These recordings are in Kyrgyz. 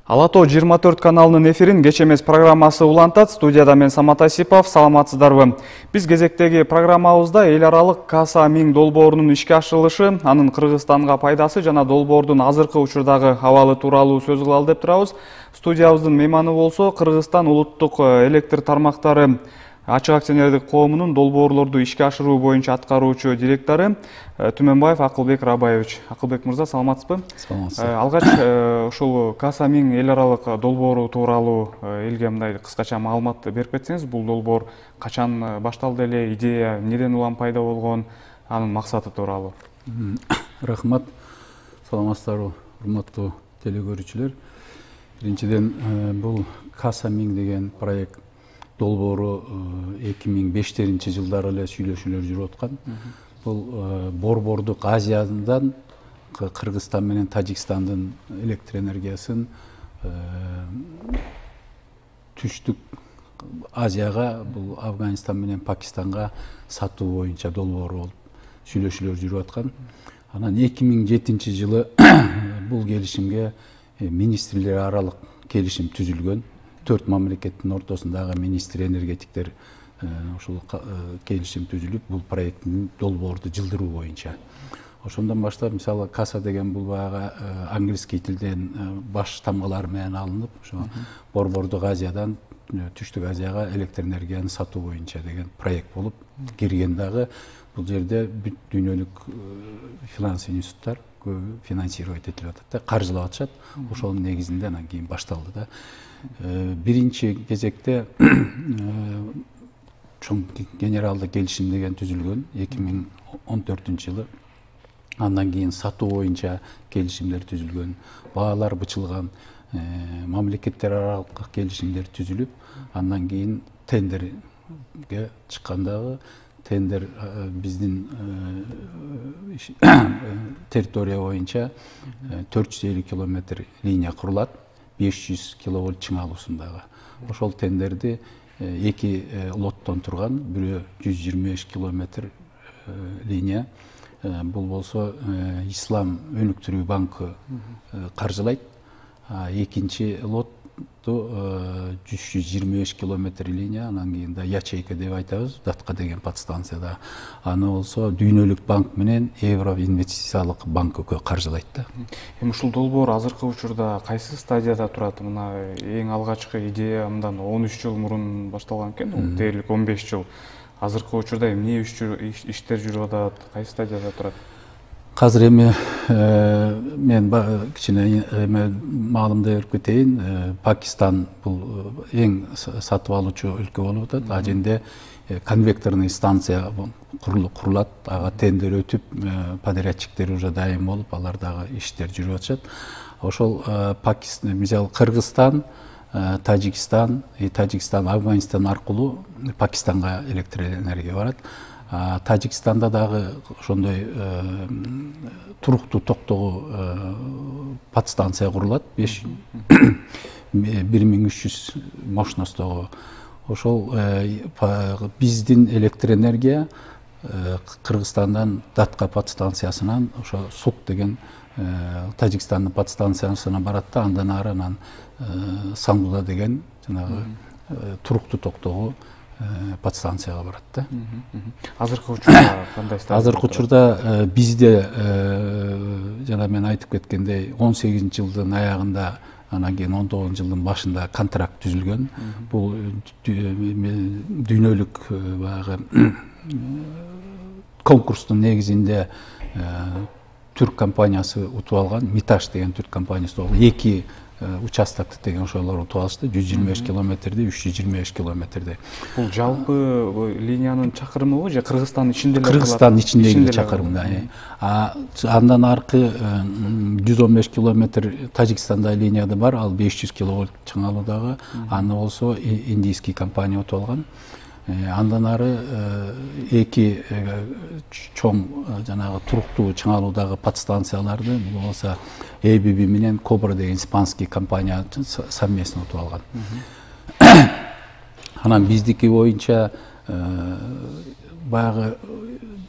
Алато 24 каналынын эфирин кеч эмес программасы улантат. Студияда мен Самат Асипов, саламатсыздарбы. Биз кезектеги программабызда эл аралык Каса 1000 долбоорунун ишке ашырылышы, анын Кыргызстанга пайдасы жана долбоордун азыркы учурдагы абалы тууралуу сөз кылалы деп турабыз. Студиябыздын мейманы болсо Кыргызстан улуттук электр тармактары Ачык акционердик коомунун долбоорлорду ишке ашыруу боюнча аткаруучу директору Түмөнбаев Акылбек Рабаевич. Акылбек мырза, саламатсызбы? Саламатсыз. Алгач ушул Каса 1000 эл аралык долбоору тууралуу элге мындай кыскача маалымат берип кетсеңиз, бул долбоор качан башталды эле, идея неден улам пайда болгон, анын максаты тууралуу. Рахмат. Саламатсыздарбы, урматтуу телекөрүүчүлөр. Биринчиден, бул Каса 1000 деген проект долбоору 2005 жылдары эле сүйлөшүүлөр жүрүп аткан. Бул Борбордук Азиядан Кыргызстан менен Тажикстандын электр энергиясын Түштүк Азияга, бул Афганистан менен Пакистанга сатуу боюнча долбоору болуп сүйлөшүүлөр жүрүп аткан. Анан 2007 жылы бул келишимге министрлер аралык келишим түзүлгөн. 4 мамлекеттин ортосундагы министр энергетиктер ошол келишим түзүлүп, бул проекттин долбоорду жылдыруу боюнча. Ошондон баштап, мисалы, Каса деген бул баягы английский тилден баш тамгалар менен алынып, ошо Борбордук Азиядан Түштүк Азияга электр энергияны сатуу боюнча деген проект болуп кирген. Дагы бул жерде бүт дүйнөлүк финанс институттар финансировать этилип атат да, каржылап атышат. Ошонун негизинде анан кийин башталды да. Биринчи кезекте чоң генералдык келишим деген түзүлгөн 2014 жылы. Андан кийин сатуу боюнча келишимдер түзүлгөн, баалар бычылган, мамлекеттер аралык келишимдер түзүлүп, андан кийин тендерге чыккандагы тендер биздин территория боюнча 450 километр линия курулат, 500 киловольт чыңалуусундагы. Ошол тендерди эки лоттон турган, бирөө 125 километр линия. Бул болсо Ислам өнүктүрүү банкы каржылайт. Экинчи лотту 125 километр линия, анан кийин да ячейка деп айтабыз, Датка деген подстанцияда. Аны болсо Дүйнөлүк банк менен Евро инвестициялык банк каржылайт да. Эми ушул долбоор азыркы учурда кайсы стадияда турат? Мына эң алгачкы идея мындан 13 жыл мурун башталган экен, дээрлик 15 жыл. Азыркы учурда эмне иштер жүрүп атат, кайсы стадияда турат? Азыр эми мен кичине маалымда берип кетейин. Пакистан бул эң сатып алуучу өлкө болуп атат. Ал жерде конвекторный станция курулат, ага тендер өтүп, подрядчиктер уже дайым болуп, алар дагы иштер жүрүп атышат. Ошол Пакистан, мисалы Кыргызстан, Тажикстан, Афганистан аркылуу Пакистанга электр энергия барат. Тажикстанда дагы ошондой туруктуу токтогу подстанция курулат, 1300 мощностогу. Ошол биздин электр энергия Кыргызстандан Датка подстанциясынан ошо Сук деген Тажикстандын подстанциясына барат да, андан ары анан Сангуда деген жанагы туруктуу токтогу подстанцияга барат да. Азыркы учурда кандай стадия? Азыркы учурда бизде жана мен айтып кеткендей 18 жылдын аягында, анан кийин 19 жылдын башында контракт түзүлгөн. Бул дүйнөлүк баягы конкурстун негизинде түрк компаниясы утуп алган, Миташ деген түрк компаниясы болду. Эки участокты деген ошолор утуп алышты, 125 километрди, 325 километрди. Бул жалпы линиянын чакырымыбы же Кыргызстан ичинде эле? Кыргызстан ичиндеги чакырым да. Андан аркы 115 километр Тажикстанда линияда бар, ал 500 киловольт чыңалуудагы. Аны болсо индийский компания утуп алган. Андан ары эки чоң жанагы туруктуу чыңалуудагы подстанцияларды, бул болсо ABB менен Кобра деген испанский компания совместно утуп алган. Анан биздики боюнча баягы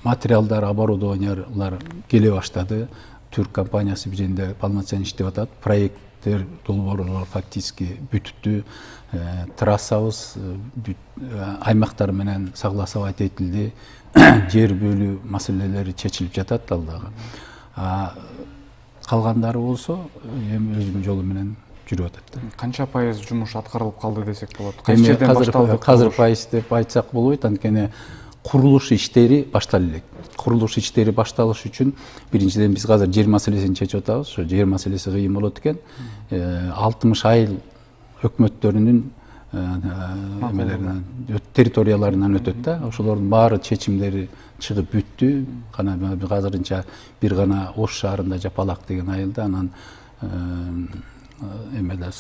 материалдар, оборудованиялар келе баштады. Түрк компаниясы бизде полноценно иштеп атат. Проект объекттер, долбоорлор фактически бүтүптү. Трассабыз аймактар менен согласовать этилди. Жер бөлүү маселелери чечилип жатат ал дагы. Калгандары болсо эми өзүнүн жолу менен жүрүп атат. Канча пайыз жумуш аткарылып калды десек болот? Кайсы жерден башталды? Азыр пайыз деп айтсак болбойт, анткени курулуш иштери башталып элек. Курулуш иштери башталыш үчүн биринчиден биз азыр жер маселесин чечип атабыз. Ошо жер маселеси кыйын болот экен. 60 айыл өкмөттөрүнүн территорияларынан өтөт да. Ошолордун баары чечимдери чыгып бүттү. Азырынча бир гана Ош шаарында Жапалак деген айылда, анан эмеде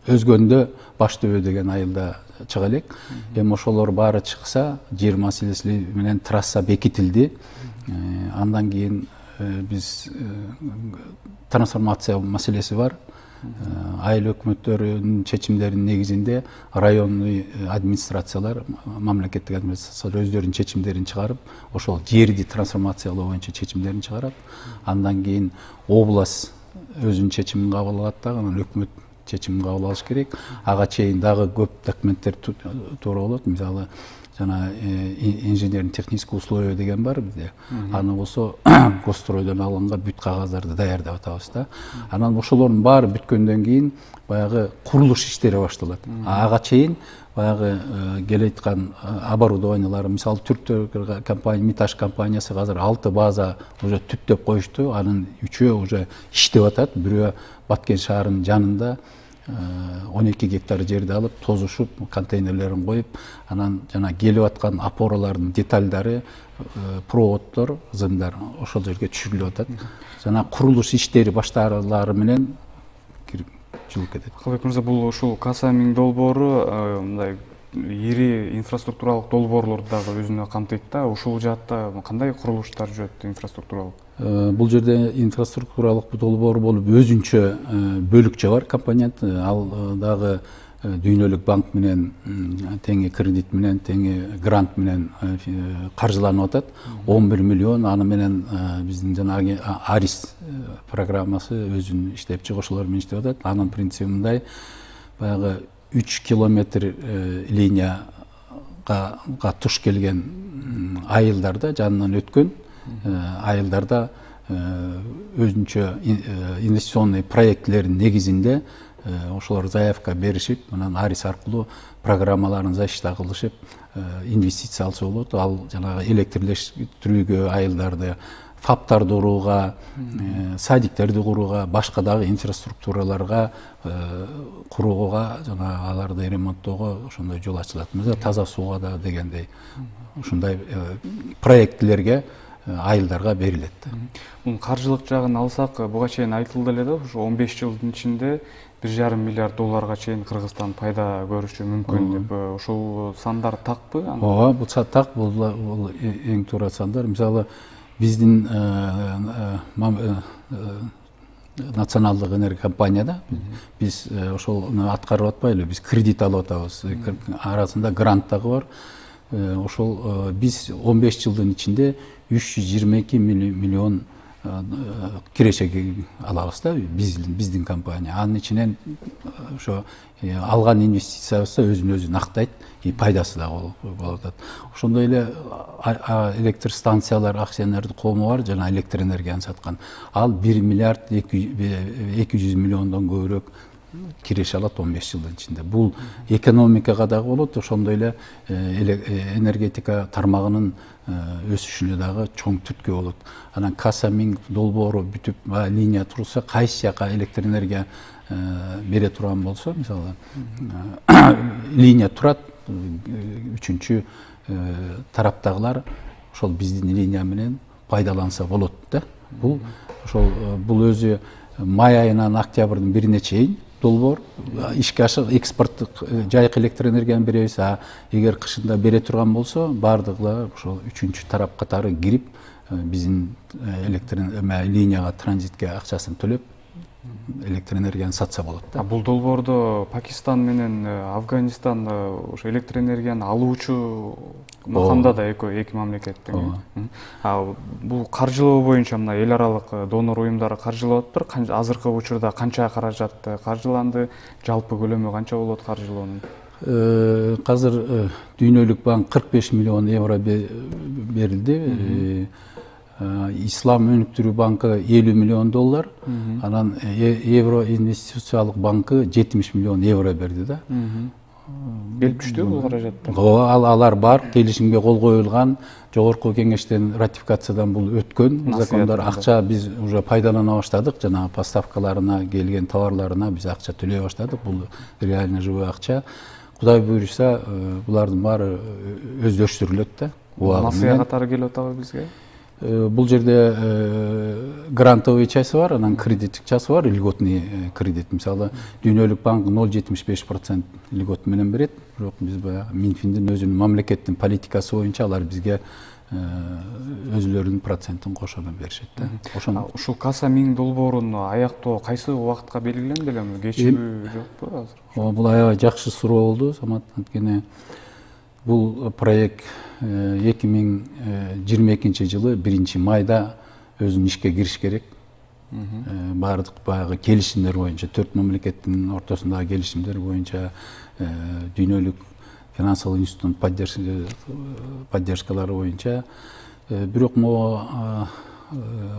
Өзгөндө Баш Төбө деген айылда чыга элек. Эми ошолор баары чыкса, жер маселеси менен трасса бекитилди. Андан кийин биз трансформация маселеси бар. Айыл өкмөттөрүнүн чечимдеринин негизинде районный администрациялар, мамлекеттик администрациялар өздөрүнүн чечимдерин чыгарып, ошол жерди трансформациялоо боюнча чечимдерин чыгарат. Андан кийин область өзүнүн чечимин кабыл алат дагы, анан өкмөт чечимин кабыл алыш керек. Ага чейин дагы көп документтер туура болот. Мисалы, жана инженерный технический условия деген бар бизде. Аны болсо Госстройдон алынган бүт кагаздарды даярдап атабыз да. Анан ошолордун баары бүткөндөн кийин баягы курулуш иштери башталат. Ага чейин баягы келейткан оборудованиялар, мисалы түрктөр компания, Миташ компаниясы азыр 6 база уже түптөп коюшту. Анын 3-өө уже иштеп атат. Бирөө Баткен шаарынын жанында 12 гектар жерди алып, тозушуп, контейнерлерин коюп, анан жана келип аткан опоралардын детальдары, проводдор, зымдар ошол жерге түшүрүлүп атат. Жана курулуш иштери башталары менен кирип жылып кетет. Калбек мырза, бул ушул Каса-Миң долбоору мындай ири инфраструктуралык долбоорлорду дагы өзүнө камтыйт да. Ушул жаатта кандай курулуштар жүрөт инфраструктуралык? Бул жерде инфраструктуралык долбоор болуп өзүнчө бөлүкчө бар компонент. Ал дагы дүйнөлүк банк менен теңи кредит менен, теңи грант менен каржыланып атат. 11 миллион, аны менен биздин жанагы Арис программасы өзүн иштеп чыгып, ошолор менен иштеп атат. Анын принципи мындай: баягы 3 километр линияга туш келген айылдарда, жанынан өткөн айылдарда өзүнчө инвестиционный проектлердин негизинде ошолор заявка беришип, анан Арис аркылуу программаларын зачита кылышып инвестиция алса болот. Ал жанагы электрлештирүүгө, айылдарды, фаптарды курууга, садиктерди курууга, башка дагы инфраструктураларга курууга, жана аларды ремонттоого ошондой жол ачылат. Таза сууга да дегендей ушундай проектлерге айылдарга берилет. Каржылык жагын алсак, буга чейин айтылды эле да, ушу 15 жылдын ичинде 1,5 миллиард долларга чейин Кыргызстан пайда көрүшү мүмкүн деп. Ушул сандар такпы? Ооба, бул так, бул эң туура сандар. Мисалы, биздин националдык энергия компанияда биз ошол аткарып атпайлы, биз кредит алып атабыз. Арасында грант дагы бар. Ошол биз 15 жылдын ичинде 322 миллион кирешек алабыз да, биздин компания. Анын ичинен ошо алган инвестициябызда өзүн өзү актайт, пайдасы да болуп атат. Ошондой эле электр станциялар, акционердик коому бар, жана электр энергияны саткан. Ал 1 миллиард 200 миллиондон көбүрөөк киреше алат 15 жылдын ичинде. Бул экономикага дагы болот, ошондой эле энергетика тармагынын өсүшүнө дагы чоң түрткү болот. Анан Каса-Миң долбоору бүтүп линия турса, кайсы жака электр энергия бере турган болсо, мисалы, линия турат, үчүнчү тараптагылар ошол биздин линия менен пайдаланса болот да. Бул өзү май айынан октябрдын 1-ине чейин долбоор ишке ашып, экспорттук жайкы электр энергияны беребиз. Эгер кышында бере турган болсо, бардыгы ошол үчүнчү тарап катары кирип, биздин электр линияга, транзитке акчасын төлөп электр энергияны сатса болот да. Бул долбоордо Пакистан менен Афганистан ошо электр энергияны алуучу макамда да эки мамлекеттин. Бул каржылоо боюнча мына эл аралык донор уюмдары каржылап атыптыр. Азыркы учурда канча каражат каржыланды, жалпы көлөмү канча болот каржылоонун? Қазір Дүйнөлүк банк 45 миллион евро берилди. Ислам өнүктүрүү банкы 50 миллион доллар, анан Евро инвестициялык банкы 70 миллион евро берди да. Берип түштү бул каражаттар? Алар бар, келишимге кол коюлган, жогорку кеңештен ратификациядан бул өткөн закондор, акча биз уже пайдалана баштадык, жана поставкаларына келген товарларына биз акча төлөй баштадык. Бул реально живой акча. Кудай буйруса, булардын баары өздөштүрүлөт да. Насыя катары келип атабы бизге? Бул жерде грантовый часть бар, анан кредиттик часть бар, льготный кредит. Мисалы, Дүйнөлүк банк 0,75% льгот менен берет, бирок биз баягы Минфиндин өзүнүн мамлекеттин политикасы боюнча алар бизге өзүлөрүнүн процентин кошодон беришет да. Ушул Каса Миң долбоорун аяктоо кайсы убакытка белгиленди элеби? Кечүүбү жокпу азыр? Бул аябай жакшы суроо болду, Самат. Анткени бул проект 2022 жылы 1 майда өзүнүн ишке кириш керек. Бардык баягы келишимдер боюнча, 4 мамлекеттин ортосундагы келишимдер боюнча дүйнөлүк финансылык институттун поддержкалары боюнча. Бирок могу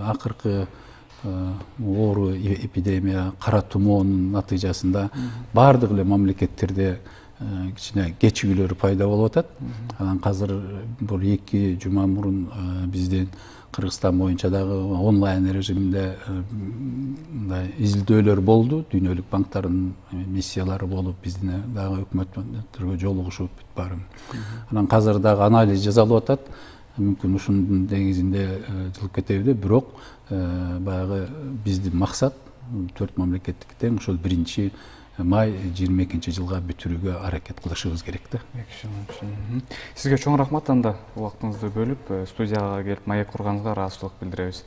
акыркы оору эпидемия, кара тумоонун натыйжасында бардык эле мамлекеттерде кичине кечигүүлөр пайда болуп атат. Анан азыр бул 2 жума мурун биздин Кыргызстан боюнча дагы онлайн режиминде мындай изилдөөлөр болду. Дүйнөлүк банктардын миссиялары болуп, биздин дагы өкмөттөргө жолугушуп баарын. Анан азыр дагы анализ жасалып атат. Мүмкүн ушунун негизинде жылып кетеби, бирок баягы биздин максат 4 мамлекеттик тең ошол 1 май 22 жылга бүтүрүүгө аракет кылышыбыз керек да. Сизге чоң рахмат, анда убактыңызды бөлүп студияга келип маек курганыңызга ыраазычылык билдиребиз.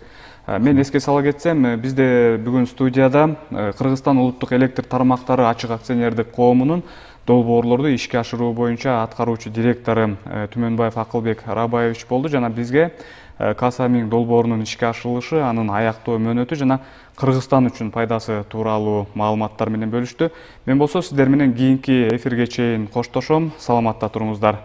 Мен эске сала кетсем, бизде бүгүн студияда Кыргызстан улуттук электр тармактары ачык акционердик коомунун долбоорлорду ишке ашыруу боюнча аткаруучу директору Түмөнбаев Акылбек Рабаевич болду. Жана бизге Каса Миң долбоорунун ишке ашырылышы, анын аяктоо мөөнөтү жана Кыргызстан үчүн пайдасы тууралуу маалыматтар менен бөлүштү. Мен болсо сиздер менен кийинки эфирге чейин коштошом. Саламатта туруңуздар.